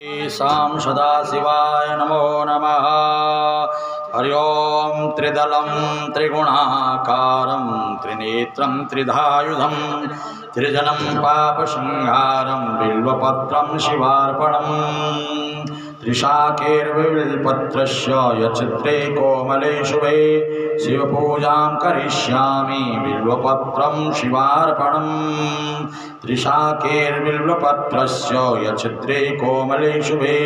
सां सदाशिवाय नमो नमः। हरि ओं त्रिदलं त्रिगुणाकारं त्रिनेत्रं त्रिधायुधं त्रिजनं पापसंहारं बिल्वपत्रं शिवार्पणम्। त्रिशाखेर्विल्पत्रस्य यचित्रे कोमले शुभे शिवपूजां करिष्यामि बिल्वपत्रं शिवार्पणम्। त्रिशाखेर्विल्पत्रस्य यचित्रे कोमले शुभे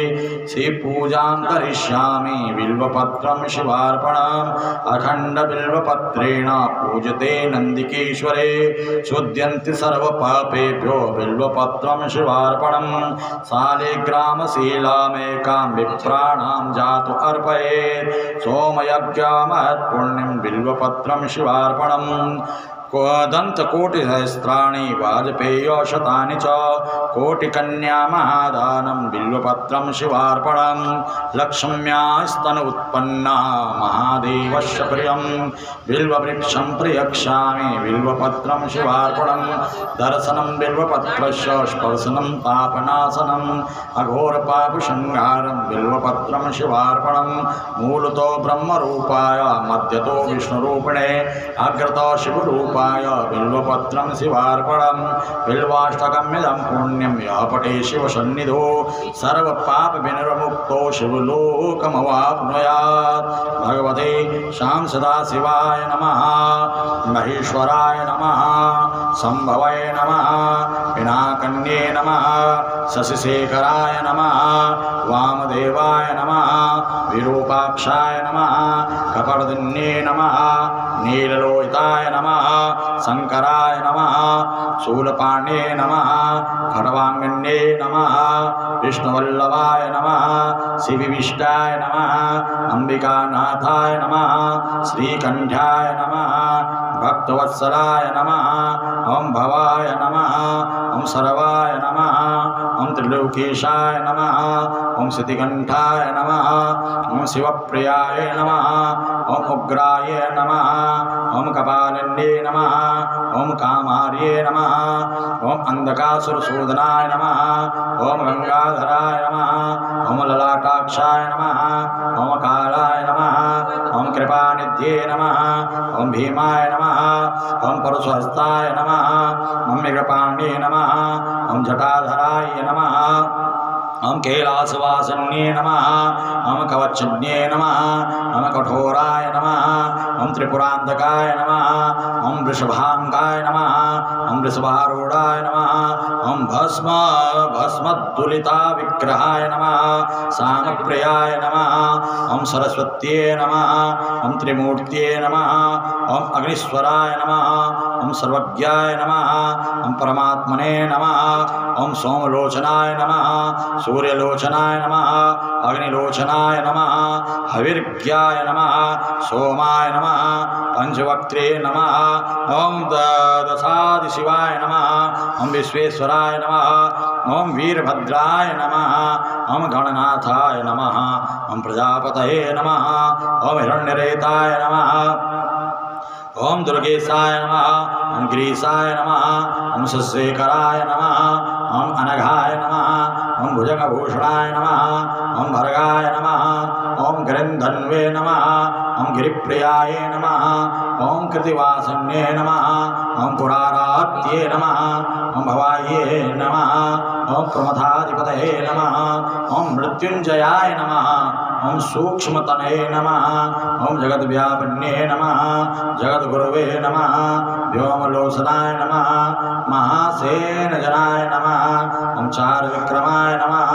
शिवपूजां करिष्यामि बिल्वपत्रं शिवार्पणम्। अखण्डबिल्वपत्रेण पूजते नन्दिकेश्वरे शुद्ध्यन्ति सर्वपापेभ्यो बिल्वपत्रं शिवार्पणम्। शालिग्रामशीलामेकां विप्राणां जातु अर्पयेत् सोमयज्ञमहत्पुण्यं बिल्वपत्रं शिवार्पणम्। दन्तकोटिसहस्राणि वाजपेयशतानि च कोटिकन्या महादानं बिल्वपत्रं शिवार्पणम्। लक्ष्म्या स्तन उत्पन्ना महादेवस्य प्रियं बिल्ववृक्षं प्रयच्छामि बिल्वपत्रं शिवार्पणम्। दर्शनं बिल्वपत्रस्य स्पर्शनं पापनाशनम् अघोरपापसंहारं बिल्वपत्रं शिवार्पणम्। मूलतो ब्रह्मरूपाय मध्यतो विष्णुरूपिणे अग्रतो शिवरूपाय बिल्वपत्रं शिवार्पणम्। बिल्वाष्टकमिदं पुण्यं यः पठे शिवसन्निधौ सर्वपापविनिर्मुक्तो शिवलोकमवाप्नुयात्। भगवते श्याम सदाशिवाय नमः। महेश्वराय नमः। शम्भवे नमः। पिनाकन्ये नमः। शशिशेखराय नमः। वामदेवाय नमः। विरूपाक्षाय नमः। कपर्दिन्ये नमः। नीललोहिताय नमः। शंकराय नमः। शूलपाण्ये नमः। खड्वांगन्ये नमः। विष्णुवल्लभाय नमः। शिवविष्टाय नमः। अंबिकानाथाय नमः। श्रीकंठाय नमः। भक्तवत्सलाय नमः। ओं भवाय नमः। ओं सर्वाय नमः। ओं त्रिलोकेशाय नमः। ओं सिद्धिकंठाय नमः। ओं शिवप्रियाय नमः। ओं उग्राय नमः। ओं कपालिन्ये नमः। ओं कामार्ये नमः। ओं अंधकासुरशोधनाय नमः। ओं गंगाधराय नमः। ओं ललाटाक्षाय नमः। ओं कालाय नमः। ओं कृपानिधये नमः। ओं भीमाय नमः। ओं परशुहस्ताय नमः। ओं मृगपाण्ये नमः। ओं जटाधराय नमः। ओं कैलासवासन्ये नमः। ओं कवचन्ये नमः। ओं कठोराय नमः। ओं त्रिपुरान्तकाय नमः। ओं वृषभांगाय नमः। ओं वृषभारूढ़ाय नमः। ओं भस्मद्दुलिता विग्रहाय नमः। सामप्रियाय नमः। ओं सरस्वत्ये नमः। ओं त्रिमूर्त्ये नमः। ओं अग्नीश्वराय नमः। ओं सर्वज्ञाय नमः। ओं परमात्मने नमः। ओं सोमलोचनाय नमः। सूर्यलोचनाय नमः। अग्निलोचनाय नमः। हविर्ज्ञाय नमः। सोमाय नमः। पंचवक्त्रे नमः। ओं दशादिशिवाय नमः। ओं विश्वेश्वराय नमः। ओं वीरभद्राय नमः। ओं गणनाथाय नमः। ओं प्रजापतये नमः। ओं हिरण्यरेताय नमः। ओं दुर्गेशाय नमः। ओं गिरीशाय नमः। ओं शशिशेखराय नमः। ओं अनघाय नमः। ओं भुजगभूषणाय नमः। ओं भर्गाय नमः। ओं गिरिन्धन्वे नमः। ओं गिरिप्रियाय नमः। ओं कृतिवासन्ये नमः। ओं पुरारात्ये नमः। ओं भवाये नमः। ओं प्रमथाधिपतये नमः। ओं मृत्युंजयाय नमः। ओं सूक्ष्मतनये नमः। ओं जगद्व्यापिन्ये नमः। जगद्गुरवे नमः। व्योमलोचनाय नमः। महासेनजनाय नमः। ओं चारविक्रमाय नमः।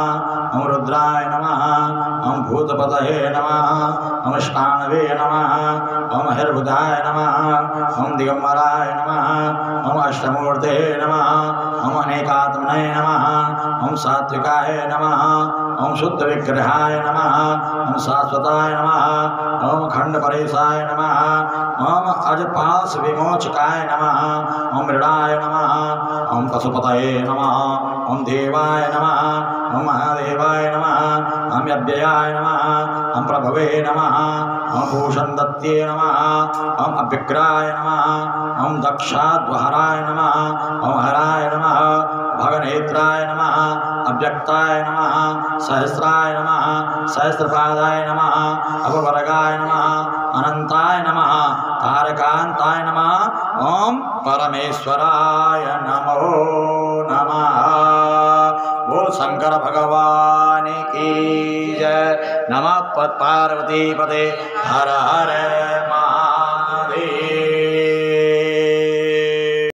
ओं रुद्राय नमः। ओं भूतपतये नमः। ओं ष्टाणवे नमः। ओं हिर्बुधाय नमः। ओं दिगंबराय नमः। ओं अष्टमूर्ते नमः। ओं अनेकात्मने नमः। ओं सात्विकाय नमः। ओं शुद्धविग्रहाय नमः। ओं शाश्वताय नमः। ओं खंडपरेशाय नमः। ओं अजपास विमोचकाय नमः। ओं मृडाय नमः। ओं पशुपतये नमः। ओं देवाय नमः। ओं महादेवाय नमः। ओं अव्ययाय नमः। ओं प्रभवे नमः। ओं भूषणदत्ते नमः। ओं अव्यग्राय नमः। ओं दक्षाध्वहराय नमः। ओं हराय नमः। भगनेत्राय नमः। अव्यक्ताय नमः सहस्राय नमः सहस्रपादाय नमः अपवर्गाय नमः अनंताय नमः तारकांताय नमः ओम परमेश्वराय नमो नमः। बोल शंकर भगवान की जय। नमः पार्वती पते हर हर